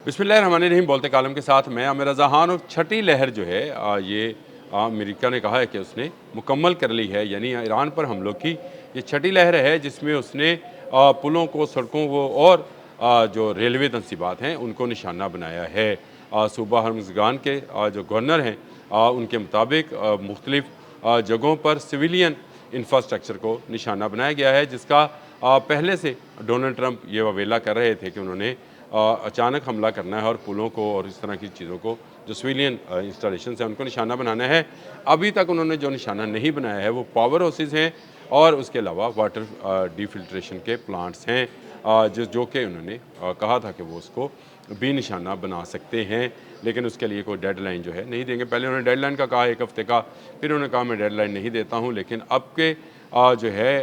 बिस्मिल्लाहिर्रहमानिर्रहीम। बोलते कालम के साथ मैं आमिर रज़ा खान। और छठी लहर जो है ये अमेरिका ने कहा है कि उसने मुकम्मल कर ली है, यानी ईरान पर हमलों की ये छठी लहर है जिसमें उसने पुलों को, सड़कों को और जो रेलवे तनसीबात हैं उनको निशाना बनाया है। सूबा हर्मज़गान के जो गवर्नर हैं उनके मुताबिक मुख्तलिफ़ जगहों पर सिविलियन इंफ्रास्ट्रक्चर को निशाना बनाया गया है, जिसका पहले से डोनाल्ड ट्रंप ये ववेला कर रहे थे कि उन्होंने अचानक हमला करना है और पुलों को और इस तरह की चीज़ों को, जो सिविलियन इंस्टॉलेशन है उनको निशाना बनाना है। अभी तक उन्होंने जो निशाना नहीं बनाया है वो पावर हाउसेज़ हैं और उसके अलावा वाटर डिफिल्ट्रेशन के प्लांट्स हैं, जो कि उन्होंने कहा था कि वो उसको भी निशाना बना सकते हैं, लेकिन उसके लिए कोई डेडलाइन जो है नहीं देंगे। पहले उन्होंने डेडलाइन का कहा 1 हफ़्ते का, फिर उन्होंने कहा मैं डेडलाइन नहीं देता हूँ। लेकिन अब के जो है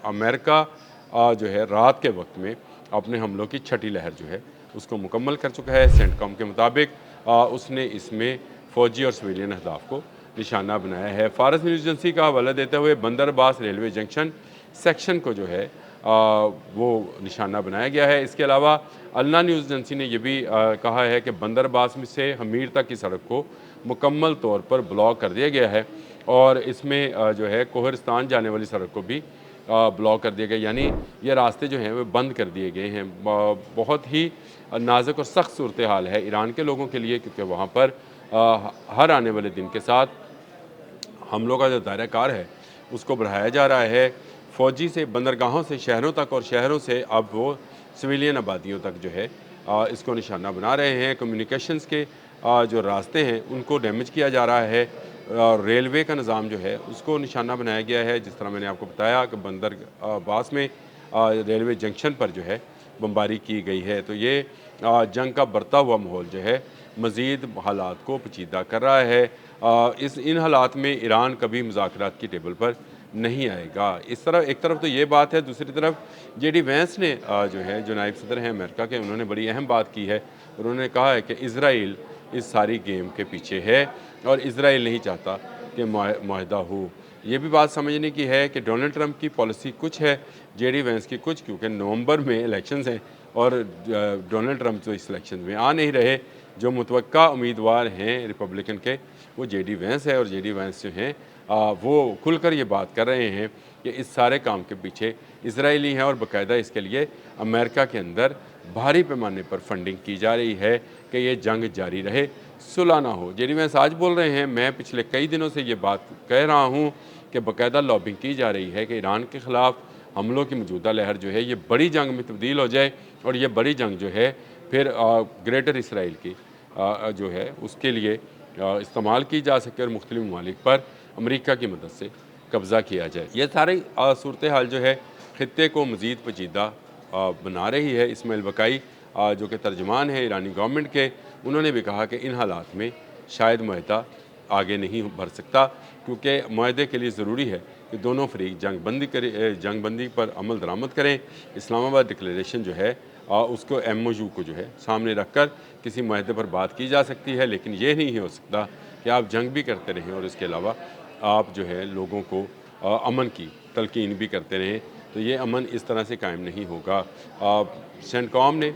अमेरिका जो है रात के वक्त में अपने हमलों की छठी लहर जो है उसको मुकम्मल कर चुका है। सेंटकॉम के मुताबिक उसने इसमें फ़ौजी और सिविलियन अहदाफ को निशाना बनाया है। फ़ारस न्यूज़ एजेंसी का हवाला देते हुए बंदर अब्बास रेलवे जंक्शन सेक्शन को जो है वो निशाना बनाया गया है। इसके अलावा अलना न्यूज़ एजेंसी ने यह भी कहा है कि बंदर अब्बास में से हमीर तक की सड़क को मुकम्मल तौर पर ब्लॉक कर दिया गया है और इसमें जो है कोहरिस्तान जाने वाली सड़क को भी ब्लॉक कर दिया गया, यानी ये रास्ते जो हैं वो बंद कर दिए गए हैं। बहुत ही नाजुक और सख्त सूरत हाल है ईरान के लोगों के लिए, क्योंकि वहाँ पर हर आने वाले दिन के साथ हमलों का जो दायरा कार है उसको बढ़ाया जा रहा है। फ़ौजी से बंदरगाहों से शहरों तक और शहरों से अब वो सिविलियन आबादियों तक जो है इसको निशाना बना रहे हैं। कम्युनिकेशंस के जो रास्ते हैं उनको डैमेज किया जा रहा है और रेलवे का निज़ाम जो है उसको निशाना बनाया गया है। जिस तरह मैंने आपको बताया कि बंदर अब्बास में रेलवे जंक्शन पर जो है बमबारी की गई है, तो ये जंग का बढ़ता हुआ माहौल जो है मज़ीद हालात को पेचीदा कर रहा है। इन हालात में ईरान कभी मुज़ाकरात की टेबल पर नहीं आएगा। इस तरह एक तरफ तो ये बात है, दूसरी तरफ जेडी वैंस ने जो है जो नायब सदर हैं अमेरिका के, उन्होंने बड़ी अहम बात की है। उन्होंने कहा है कि इज़राइल इस सारी गेम के पीछे है और इज़राइल नहीं चाहता कि मुआहदा हो। ये भी बात समझने की है कि डोनाल्ड ट्रंप की पॉलिसी कुछ है, जेडी वैंस की कुछ, क्योंकि नवंबर में इलेक्शंस हैं और डोनाल्ड ट्रंप तो इस इलेक्शन में आ नहीं रहे। जो मुतवक्का उम्मीदवार हैं रिपब्लिकन के वो जेडी वैंस है और जेडी वैंस जो हैं वो खुलकर ये बात कर रहे हैं कि इस सारे काम के पीछे इजरायली हैं और बाकायदा इसके लिए अमेरिका के अंदर भारी पैमाने पर फंडिंग की जा रही है कि ये जंग जारी रहे, सुलह ना हो। जेडी वैंस आज बोल रहे हैं, मैं पिछले कई दिनों से ये बात कह रहा हूँ कि बाकायदा लॉबिंग की जा रही है कि ईरान के ख़िलाफ़ हमलों की मौजूदा लहर जो है ये बड़ी जंग में तब्दील हो जाए और ये बड़ी जंग जो है फिर ग्रेटर इसराइल की जो है उसके लिए इस्तेमाल की जा सके और मुख्तलिफ ममालिक पर अमेरिका की मदद से कब्ज़ा किया जाए। ये सारी सूरत हाल जो है ख़ित्ते को मज़ीद पेचीदा बना रही है। इस्माइल बकाई जो कि तर्जमान है ईरानी गवर्नमेंट के, उन्होंने भी कहा कि इन हालात में शायद मुआहदा आगे नहीं बढ़ सकता, क्योंकि मुआहदे के लिए ज़रूरी है कि दोनों फरीक जंग बंदी पर अमल दरामद करें। इस्लामाबाद डिक्लेरेशन जो है उसको MOU को जो है सामने रख कर किसी मुआहदे पर बात की जा सकती है, लेकिन ये नहीं हो सकता कि आप जंग भी करते रहें और इसके अलावा आप जो है लोगों को अमन की तलकीन भी करते रहें, तो ये अमन इस तरह से कायम नहीं होगा। सेंटकॉम ने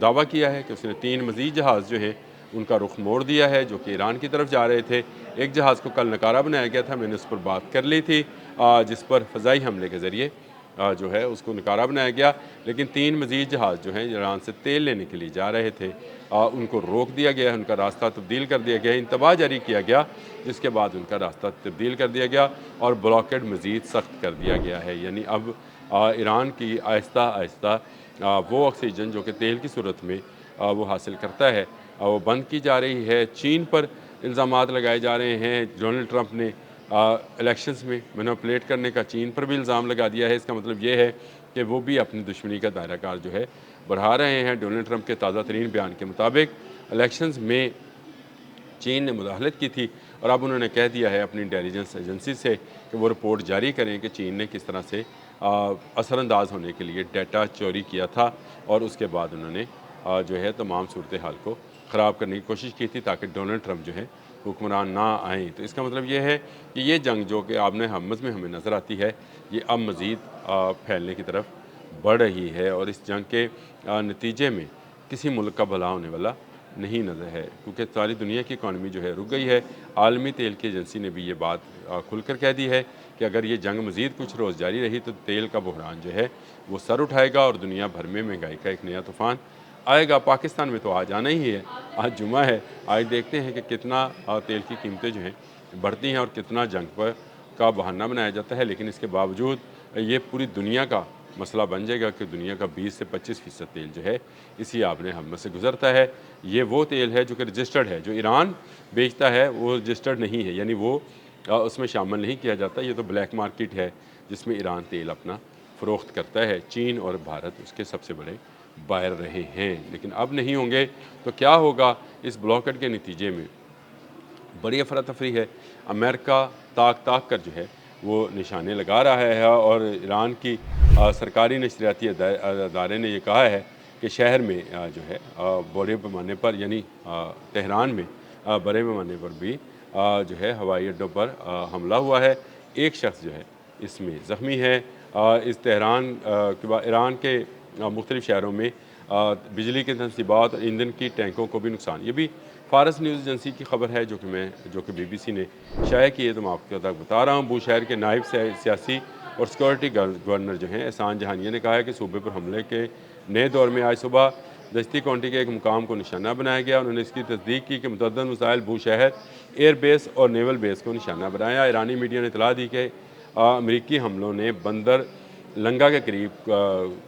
दावा किया है कि उसने 3 मज़ीद जहाज़ जो हैं उनका रुख मोड़ दिया है, जो कि ईरान की तरफ जा रहे थे। एक जहाज़ को कल नकारा बनाया गया था, मैंने उस पर बात कर ली थी, जिस पर फ़ज़ाई हमले के ज़रिए जो है उसको नकारा बनाया गया। लेकिन 3 मज़ीद जहाज़ जो हैं ईरान से तेल लेने के लिए जा रहे थे, उनको रोक दिया गया है, उनका रास्ता तब्दील कर दिया गया है, इंतबाह जारी किया गया, जिसके बाद उनका रास्ता तब्दील कर दिया गया और ब्लॉकेड मज़ीद सख्त कर दिया गया है। यानी अब ईरान की आहिस्ता आहिस्ता वो ऑक्सीजन जो कि तेल की सूरत में वो हासिल करता है वो बंद की जा रही है। चीन पर इल्ज़ामात लगाए जा रहे हैं। डोनाल्ड ट्रंप ने इलेक्शंस में मैनिपुलेट करने का चीन पर भी इल्ज़ाम लगा दिया है। इसका मतलब ये है कि वो भी अपनी दुश्मनी का दायरा कार जो है बढ़ा रहे हैं। डोनाल्ड ट्रंप के ताज़ा तरीन बयान के मुताबिक इलेक्शंस में चीन ने मुदाखलत की थी और अब उन्होंने कह दिया है अपनी इंटेलिजेंस एजेंसी से कि वो रिपोर्ट जारी करें कि चीन ने किस तरह से असरअंदाज होने के लिए डाटा चोरी किया था और उसके बाद उन्होंने जो है तमाम सूरत हाल को ख़राब करने की कोशिश की थी ताकि डोनाल्ड ट्रंप जो है हुक्मरान ना आएँ। तो इसका मतलब ये है कि ये जंग जो कि आमने हमज़ में हमें नज़र आती है, ये अब मज़ीद फैलने की तरफ बढ़ रही है और इस जंग के नतीजे में किसी मुल्क का भला होने वाला नहीं नज़र है, क्योंकि सारी दुनिया की इकॉनमी जो है रुक गई है। आलमी तेल की एजेंसी ने भी ये बात खुलकर कह दी है कि अगर ये जंग मज़ीद कुछ रोज़ जारी रही तो तेल का बहरान जो है वो सर उठाएगा और दुनिया भर में महंगाई का एक नया तूफ़ान आएगा। पाकिस्तान में तो आज आना ही है, आज जुमा है। आज देखते हैं कि कितना तेल की कीमतें जो हैं बढ़ती हैं और कितना जंग पर का बहाना बनाया जाता है, लेकिन इसके बावजूद ये पूरी दुनिया का मसला बन जाएगा कि दुनिया का 20 से 25% तेल जो है इसी आबने हम से गुजरता है। ये वो तेल है जो कि रजिस्टर्ड है, जो ईरान बेचता है वो रजिस्टर्ड नहीं है, यानी वो उसमें शामिल नहीं किया जाता। ये तो ब्लैक मार्केट है जिसमें ईरान तेल अपना फ़रोख्त करता है। चीन और भारत उसके सबसे बड़े बायर रहे हैं, लेकिन अब नहीं होंगे। तो क्या होगा इस ब्लॉकेट के नतीजे में? बड़ी अफरा तफरी है। अमेरिका ताक ताक कर जो है वो निशाने लगा रहा है और ईरान की सरकारी नशरियाती अदारे ने ये कहा है कि शहर में जो है बड़े पैमाने पर, यानी तेहरान में बड़े पैमाने पर भी जो है हवाई अड्डों पर हमला हुआ है। एक शख्स जो है इसमें ज़ख्मी है। इस तेहरान के बाद ईरान के मुख्तलिफ़ शहरों में बिजली के तनसीबात और ईंधन की टैंकों को भी नुकसान। ये भी फ़ारस न्यूज़ एजेंसी की खबर है जो कि BBC ने शाया की है, तो मैं आपको तक बता रहा हूँ। बूशहर के नायब सियासी और सिक्योरिटी गवर्नर जो हैं एहसान जहानिया ने कहा है कि सूबे पर हमले के नए दौर में आज सुबह दस्ती काउंटी के एक मुकाम को निशाना बनाया गया। उन्होंने इसकी तस्दीक की कि मुतअद्दिद मिसाइल बूशहर एयरबेस और नेवल बेस को निशाना बनाया। ईरानी मीडिया ने इतला दी कि अमरीकी हमलों ने बंदर लंगा के करीब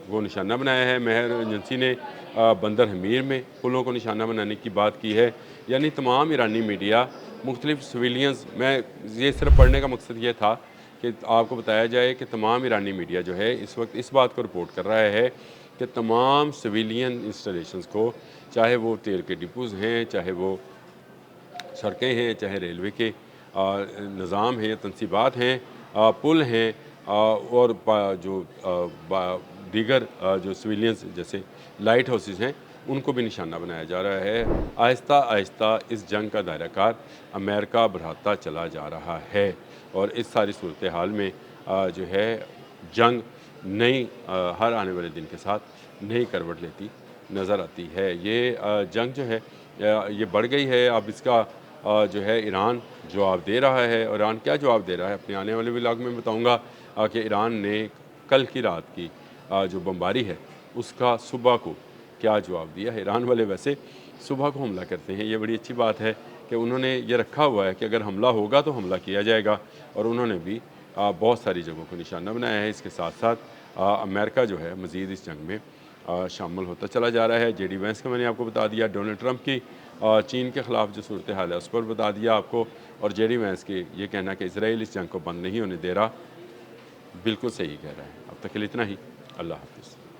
वो निशाना बनाया है। महर एजेंसी ने बंदर हमीर में पुलों को निशाना बनाने की बात की है। यानी तमाम ईरानी मीडिया मुख्तलिफ सिविलियंस, मैं ये सिर्फ पढ़ने का मकसद ये था कि आपको बताया जाए कि तमाम ईरानी मीडिया जो है इस वक्त इस बात को रिपोर्ट कर रहा है कि तमाम सिविलियन इंस्टॉलेशंस को, चाहे वो तेल के डिपोज़ हैं, चाहे वो सड़कें हैं, चाहे रेलवे के निज़ाम हैं, तनसीबात हैं, पुल हैं और जो दीगर जो सिविलियंस जैसे लाइट हाउसेस हैं उनको भी निशाना बनाया जा रहा है। आहिस्ता आहिस्ता इस जंग का दायरा कार अमेरिका बढ़ाता चला जा रहा है और इस सारी सूरत हाल में जो है जंग नई हर आने वाले दिन के साथ नई करवट लेती नज़र आती है। ये जंग जो है ये बढ़ गई है। अब इसका जो है ईरान जवाब दे रहा है, और ईरान क्या जवाब दे रहा है अपने आने वाले व्लॉग में बताऊंगा कि ईरान ने कल की रात की जो बमबारी है उसका सुबह को क्या जवाब दिया है। ईरान वाले वैसे सुबह को हमला करते हैं, ये बड़ी अच्छी बात है कि उन्होंने ये रखा हुआ है कि अगर हमला होगा तो हमला किया जाएगा, और उन्होंने भी बहुत सारी जगहों को निशाना बनाया है। इसके साथ साथ अमेरिका जो है मज़ीद इस जंग में शामिल होता चला जा रहा है। JD वैंस का मैंने आपको बता दिया, डोनाल्ड ट्रंप की चीन के ख़िलाफ़ जो सूरत हाल है उस पर बता दिया आपको, और JD वैंस की ये कहना कि इसराइल इस जंग को बंद नहीं होने दे रहा, बिल्कुल सही कह रहा है। अब तक के लिए इतना ही। अल्लाह हाफ़िज़।